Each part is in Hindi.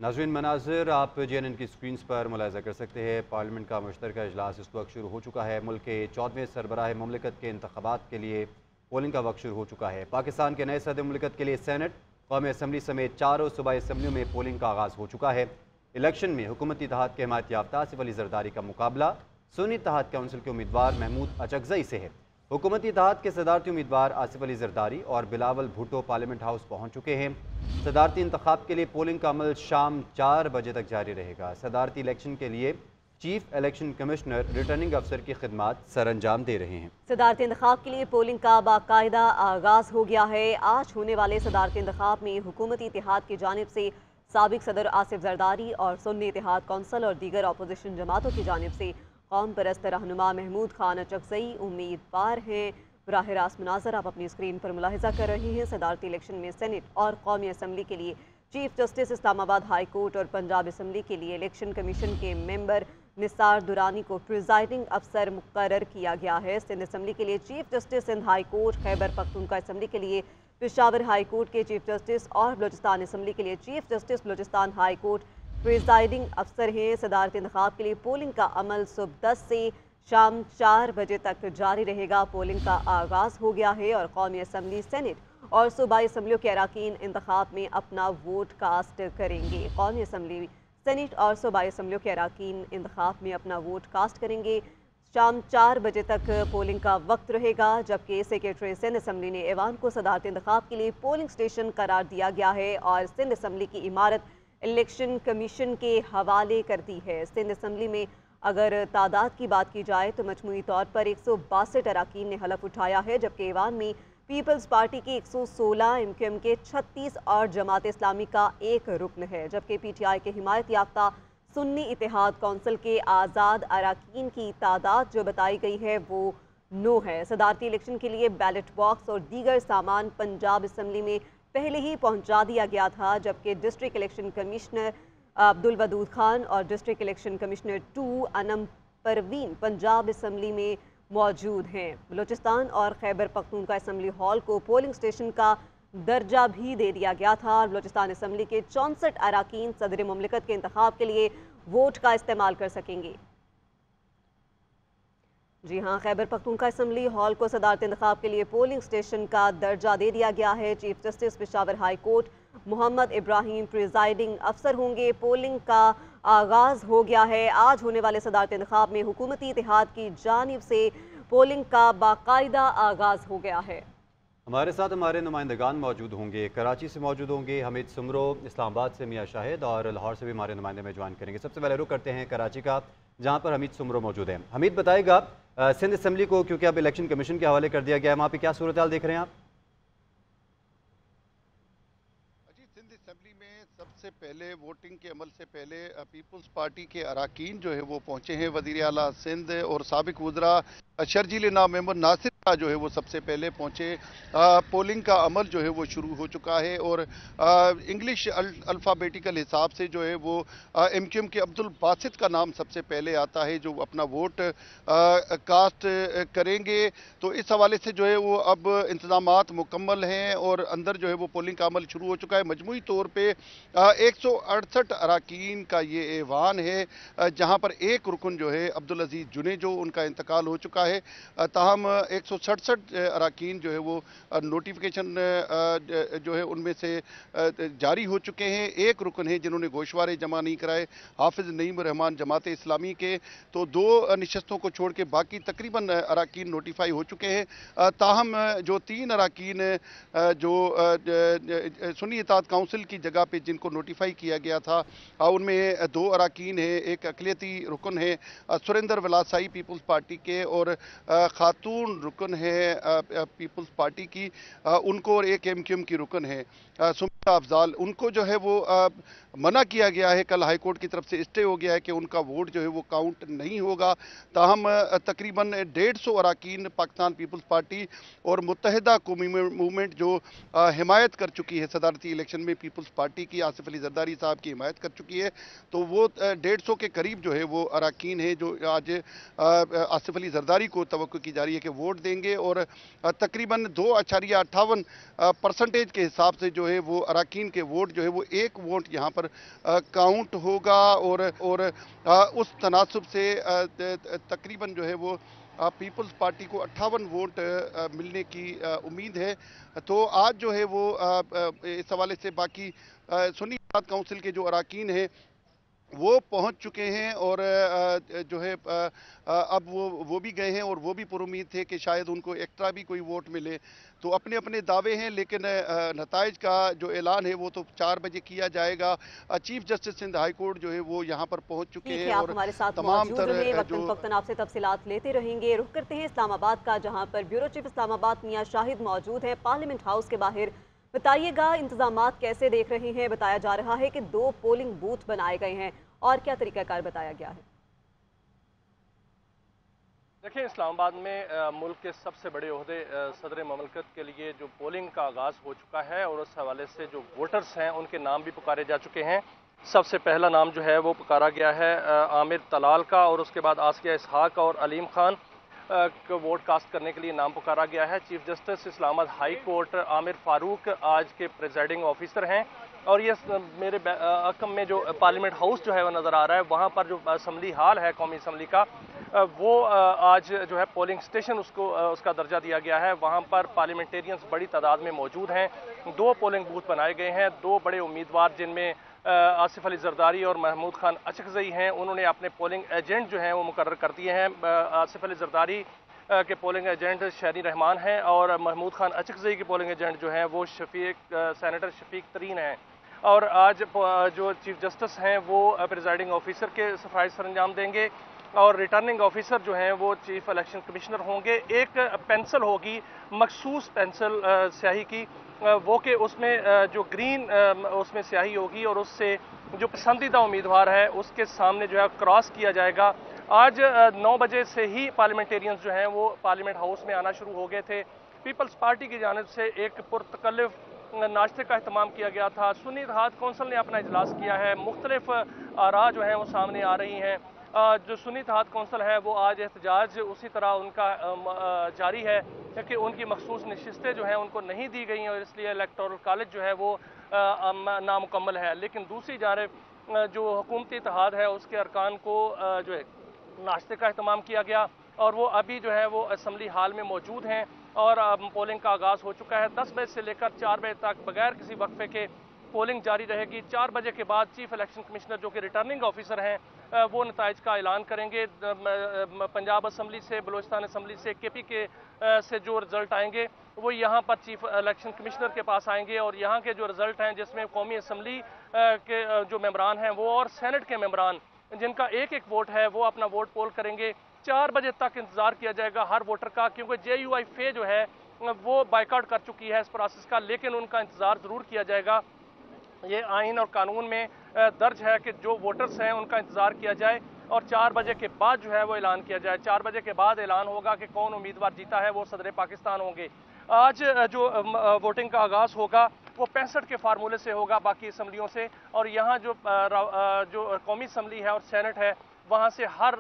नाज़रीन, मनाज़िर आप JNN की स्क्रीन पर मुलाहिज़ा कर सकते हैं। पार्लियामेंट का मुश्तरका इजलास इस वक्त शुरू हो चुका है। मुल्क के 14वें सरबराह मुमलिकत के इंतखाबात के लिए पोलिंग का वक्त शुरू हो चुका है। पाकिस्तान के नए सदर मुमलिकत के लिए सेनेट, कौमी असम्बली समेत चारों सूबाई असम्बलियों में पोलिंग का आगाज़ हो चुका है। इलेक्शन में हुकूमती इत्तेहाद के हिमायत याफ्ता आसिफ अली जरदारी का मुकाबला सुन्नी इत्तेहाद काउंसिल के उम्मीदवार महमूद अचकजई से है। हुकूमती इत्तेहाद के सदारती उम्मीदवार आसिफ अली जरदारी और बिलावल भुट्टो पार्लियामेंट हाउस पहुँच चुके हैं। सदारती इंतखाब के लिए पोलिंग का अमल शाम 4 बजे तक जारी रहेगा। सदारती इलेक्शन के लिए चीफ इलेक्शन कमिश्नर रिटर्निंग अफसर की खिदमात सर अंजाम दे रहे हैं। सदारती इंतखाब के लिए पोलिंग का बाकायदा आगाज हो गया है। आज होने वाले सदारती इंतखाब में हुकूमती इत्तेहाद की जानिब से साबिक सदर आसिफ जरदारी और सुन्नी इत्तेहाद कौंसल और दीगर अपोजिशन जमातों की जानिब से कौम परस्त रहनुमा महमूद खान अचकजई उम्मीदवार हैं। बराह रास्त मुनाज़र आप अपनी स्क्रीन पर मुलाहिज़ा कर रहे हैं। सदारती इलेक्शन में सेनेट और कौमी असम्बली के लिए chief justice Islamabad high court और पंजाब असम्बली के लिए इलेक्शन कमीशन के मेंबर निसार दुरानी को प्रिजाइडिंग अफसर मुकर्रर किया गया है। सिंध असम्बली के लिए chief justice Sindh high court, Khyber Pakhtunkhwa assembly के लिए पेशावर हाई कोर्ट के चीफ जस्टिस और बलोचिस्तान असम्बली के लिए chief justice Balochistan high court presiding अफसर हैं। सदारती इंतखाब के लिए पोलिंग का अमल सुबह 10 से शाम 4 बजे तक जारी रहेगा। पोलिंग का आगाज़ हो गया है और कौमी असम्बली, सेनेट और सूबाई असम्बलियों के अराकीन इंतखाब में अपना वोट कास्ट करेंगे। कौमी असम्बली, सेनेट और सूबाई असम्बलियों के अराकीन इंतखाब में अपना वोट कास्ट करेंगे। शाम 4 बजे तक पोलिंग का वक्त रहेगा, जबकि सेक्रेटरी सिंध असम्बली ने ऐवान को सदारती इंतखाब के लिए पोलिंग स्टेशन करार दिया गया है और सिंध असम्बली की इमारत इलेक्शन कमीशन के हवाले कर दी है। सिंध असम्बली में अगर तादाद की बात की जाए तो मजमूई तौर पर 162 अराकीन ने हलफ उठाया है, जबकि ऐवान में पीपल्स पार्टी की 116, MQM के 36 और जमात इस्लामी का एक रुकन है, जबकि PTI के हिमायत याफ्ता सुन्नी इत्तेहाद कौंसिल के आज़ाद अराकीन की तादाद जो बताई गई है वो 9 है। सदारती इलेक्शन के लिए बैलेट बॉक्स और दीगर सामान पंजाब असम्बली में पहले ही पहुंचा दिया गया था, जबकि district election commissioner Abdul Wadood Khan और district election commissioner 2 Anam Parveen Punjab assembly में मौजूद हैं। बलोचिस्तान और खैबर पख्तूनख्वा असम्बली हॉल को पोलिंग स्टेशन का दर्जा भी दे दिया गया था और बलोचिस्तान असम्बली के 64 अराकीन सदर मुमलिकत के इंतखाब के लिए वोट का इस्तेमाल कर सकेंगे। जी हाँ, खैबर पख्तूनख्वा असम्बली हॉल को सदारती इंतखाब के लिए पोलिंग स्टेशन का दर्जा दे दिया गया है। Chief justice Peshawar high court Mohammad Ibrahim presiding अफसर होंगे। पोलिंग का आगाज़ हो गया है। आज होने वाले सदारती इंतखाब में हुकूमती इत्तेहाद की जानिब से पोलिंग का बाकायदा आगाज़ हो गया है। हमारे साथ हमारे नुमाइंदगान मौजूद होंगे। कराची से मौजूद होंगे हमीद सुमरो, इस्लामाबाद से मियाँ शाहिद और लाहौर से भी हमारे नुमाइंदे में ज्वाइन करेंगे। सबसे पहले रुख करते हैं कराची का, जहाँ पर हमीद सुमरो मौजूद हैं। हमीद, बताएगा सिंध असम्बली को क्योंकि अब इलेक्शन कमीशन के हवाले कर दिया गया है, वहाँ पर क्या सूरत हाल देख रहे हैं आप? जी, सिंध असम्बली में सबसे पहले वोटिंग के अमल से पहले पीपल्स पार्टी के अराकीन जो है वो पहुंचे हैं। वज़ीर आला सिंध और साबिक वज़रा शर्जील नाम मेंबर नासिर का जो है वो सबसे पहले पहुंचे। पोलिंग का अमल जो है वो शुरू हो चुका है और इंग्लिश अल्फ़ाबेटिकल हिसाब से जो है वो MQM के अब्दुल बासित का नाम सबसे पहले आता है, जो अपना वोट कास्ट करेंगे। तो इस हवाले से जो है वो अब इंतजामात मुकम्मल हैं और अंदर जो है वो पोलिंग का अमल शुरू हो चुका है। मजमूई तौर पे 168 अराकीन का ये ऐवान है, जहाँ पर एक रुकन जो है अब्दुल अजीज जुने जो उनका इंतकाल हो चुका है। ताहम 167 अराकीन जो है वो नोटिफिकेशन जो है उनमें से जारी हो चुके हैं। एक रुकन है जिन्होंने गोशवारे जमा नहीं कराए, हाफिज नईम रहमान जमात इस्लामी के। तो 2 नशस्तों को छोड़ के बाकी तकरीबन अराकीन नोटिफाई हो चुके हैं। ताहम जो 3 अराकीन जो सुन्नी इत्तेहाद काउंसिल की जगह पे जिनको नोटिफाई किया गया था, उनमें 2 अराकीन हैं। एक अकलियती रुकन है सुरेंद्र वलासाई पीपल्स पार्टी के और खातून रुकन है पीपल्स पार्टी की, उनको, और एक MQM की रुकन है सुमिता अफजाल, उनको जो है वो मना किया गया है। कल हाईकोर्ट की तरफ से स्टे हो गया है कि उनका वोट जो है वो काउंट नहीं होगा। ताहम तकरीबन 150 अराकीन पाकिस्तान पीपल्स पार्टी और मुत्तहिदा कौमी मूवमेंट जो हिमायत कर चुकी है सदारती इलेक्शन में पीपल्स पार्टी की, आसिफ अली जरदारी साहब की हिमायत कर चुकी है। तो वो 150 के करीब जो है वो अराकीन है जो आज आसिफ अली जरदारी को तवक्को की जा रही है कि वोट देंगे और तकरीबन 2.58% के हिसाब से जो है वो अरकान के वोट जो है वो एक वोट यहाँ पर काउंट होगा और उस तनासब से तकरीबन जो है वो पीपल्स पार्टी को 58 वोट मिलने की उम्मीद है। तो आज जो है वो इस हवाले से बाकी सुन्नी इत्तेहाद काउंसिल के जो अरकान हैं वो पहुंच चुके हैं और जो है अब वो भी गए हैं और वो भी पुरुमीद थे कि शायद उनको एक्स्ट्रा भी कोई वोट मिले। तो अपने अपने दावे हैं, लेकिन नताइज का जो ऐलान है वो तो 4 बजे किया जाएगा। Chief justice Sindh high court जो है वो यहाँ पर पहुंच चुके हैं आप और हमारे साथ तमाम मौजूद रहे, तरह वक्तन फक्तन आपसे तफसीलात लेते रहेंगे। रुख करते हैं इस्लामाबाद का, जहाँ पर ब्यूरो चीफ इस्लामाबाद मियां शाहिद मौजूद हैं पार्लियामेंट हाउस के बाहर। बताइएगा इंतजामात कैसे देख रहे हैं? बताया जा रहा है कि 2 पोलिंग बूथ बनाए गए हैं, और क्या तरीकाकार बताया गया है? देखिए, इस्लामाबाद में मुल्क के सबसे बड़े ओहदे सदर ममलकत के लिए जो पोलिंग का आगाज़ हो चुका है और उस हवाले से जो वोटर्स हैं उनके नाम भी पुकारे जा चुके हैं। सबसे पहला नाम जो है वो पुकारा गया है आमिर तलाल का, और उसके बाद आसिया इसहाक और अलीम खान को वोट कास्ट करने के लिए नाम पुकारा गया है। Chief justice Islamabad high court Aamir Farooq आज के प्रिजाइडिंग ऑफिसर हैं, और ये मेरे अकम में जो पार्लियामेंट हाउस जो है वो नज़र आ रहा है, वहाँ पर जो असम्बली हाल है कौमी असम्बली का, वो आज जो है पोलिंग स्टेशन उसका दर्जा दिया गया है। वहाँ पर पार्लियामेंटेरियंस बड़ी तादाद में मौजूद हैं। 2 पोलिंग बूथ बनाए गए हैं। 2 बड़े उम्मीदवार जिनमें आसिफ अली जरदारी और महमूद खान अचकजई हैं, उन्होंने अपने पोलिंग एजेंट जो हैं वो मुकर्रर कर दिए हैं। आसिफ अली जरदारी के पोलिंग एजेंट शहरी रहमान हैं और महमूद खान अचकजई के पोलिंग एजेंट जो हैं वो सेनेटर शफीक तरीन हैं। और आज जो चीफ जस्टिस हैं वो प्रिजाइडिंग ऑफिसर के सफाई सरंजाम देंगे, और रिटर्निंग ऑफिसर जो हैं वो चीफ इलेक्शन कमिश्नर होंगे। एक पेंसिल होगी, मखसूस पेंसिल स्याही की, वो कि उसमें जो ग्रीन उसमें स्याही होगी, और उससे जो पसंदीदा उम्मीदवार है उसके सामने जो है क्रॉस किया जाएगा। आज 9 बजे से ही पार्लियामेंटेरियंस जो हैं वो पार्लियामेंट हाउस में आना शुरू हो गए थे। पीपल्स पार्टी की जानिब से एक पुरतकल्लिफ नाश्ते का अहतमाम किया गया था। सुन्नी इत्तेहाद कौंसिल ने अपना इजलास किया है। मुख्तलिफ आरा जो हैं वो सामने आ रही हैं। जो सुन्नी इत्तेहाद कौंसिल है वो आज एहतजाज उसी तरह उनका जारी है, क्योंकि उनकी मखसूस नशिस्तें जो हैं उनको नहीं दी गई हैं, और इसलिए इलेक्टोरल कॉलेज जो है वो नामुकम्मल है। लेकिन दूसरी जानिब जो हुकूमती इत्तेहाद है उसके अरकान को जो है नाश्ते का अहतमाम किया गया, और वो अभी जो है वो असम्बली हाल में मौजूद हैं, और पोलिंग का आगाज़ हो चुका है। 10 बजे से लेकर 4 बजे तक बगैर किसी वक्फे के पोलिंग जारी रहेगी। 4 बजे के बाद चीफ इलेक्शन कमिश्नर जो कि रिटर्निंग ऑफिसर हैं वो नताइज का ऐलान करेंगे। पंजाब असम्बली से, बलोचिस्तान असम्बली से, KP के से जो रिजल्ट आएंगे वो यहाँ पर चीफ इलेक्शन कमिश्नर के पास आएंगे, और यहाँ के जो रिजल्ट हैं जिसमें कौमी असम्बली के जो मेंबरान हैं वो और सेनेट के मेंबरान जिनका एक वोट है वो अपना वोट पोल करेंगे। 4 बजे तक इंतजार किया जाएगा हर वोटर का, क्योंकि JUI फे जो है वो बाइकआउट कर चुकी है इस प्रोसेस का, लेकिन उनका इंतजार ज़रूर किया जाएगा। ये आइन और कानून में दर्ज है कि जो वोटर्स हैं उनका इंतजार किया जाए, और 4 बजे के बाद जो है वो ऐलान किया जाए। 4 बजे के बाद ऐलान होगा कि कौन उम्मीदवार जीता है, वो सदर पाकिस्तान होंगे। आज जो वोटिंग का आगाज़ होगा वो 65 के फार्मूले से होगा बाकी असम्बलियों से, और यहाँ जो कौमी असम्बली है और सेनेट है वहाँ से हर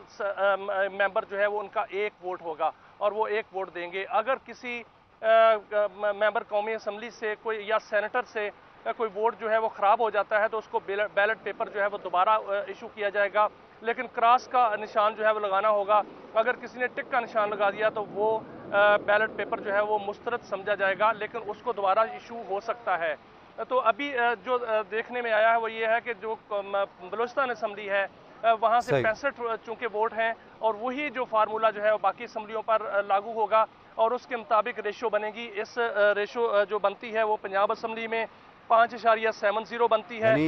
मेंबर जो है वो उनका एक वोट होगा, और वो एक वोट देंगे। अगर किसी मेंबर कौमी असम्बली से कोई या सेनेटर से कोई वोट जो है वो ख़राब हो जाता है तो उसको बैलेट पेपर जो है वो दोबारा इशू किया जाएगा, लेकिन क्रॉस का निशान जो है वो लगाना होगा। अगर किसी ने टिक का निशान लगा दिया तो वो बैलेट पेपर जो है वो मुस्तरद समझा जाएगा, लेकिन उसको दोबारा इशू हो सकता है। तो अभी जो देखने में आया है वो ये है कि जो बलोचिस्तान असम्बली है वहाँ से 65 चूँकि वोट हैं, और वही जो फार्मूला जो है वो बाकी असम्बलियों पर लागू होगा, और उसके मुताबिक रेशो बनेगी। इस रेशो जो बनती है वो पंजाब असम्बली में 5.70 बनती है।